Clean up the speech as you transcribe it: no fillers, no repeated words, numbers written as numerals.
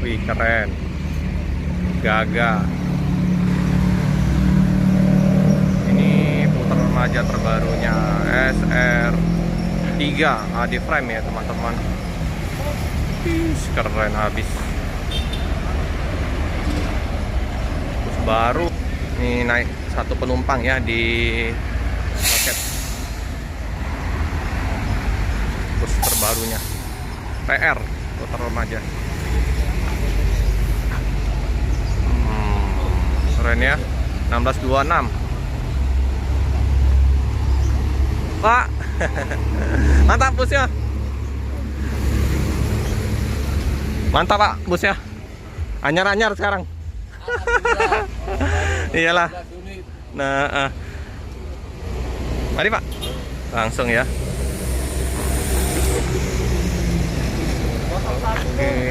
Wih, keren. Gaga. Ini puter remaja terbarunya SR3 HD frame ya teman-teman. Keren habis. Terus baru ini naik satu penumpang ya di paket bus terbarunya PR puter remaja. Keren ya, 1626 Pak. Mantap busnya, mantap Pak busnya, anyar-anyar sekarang. Iyalah. Nah, mari Pak, langsung ya. Oke.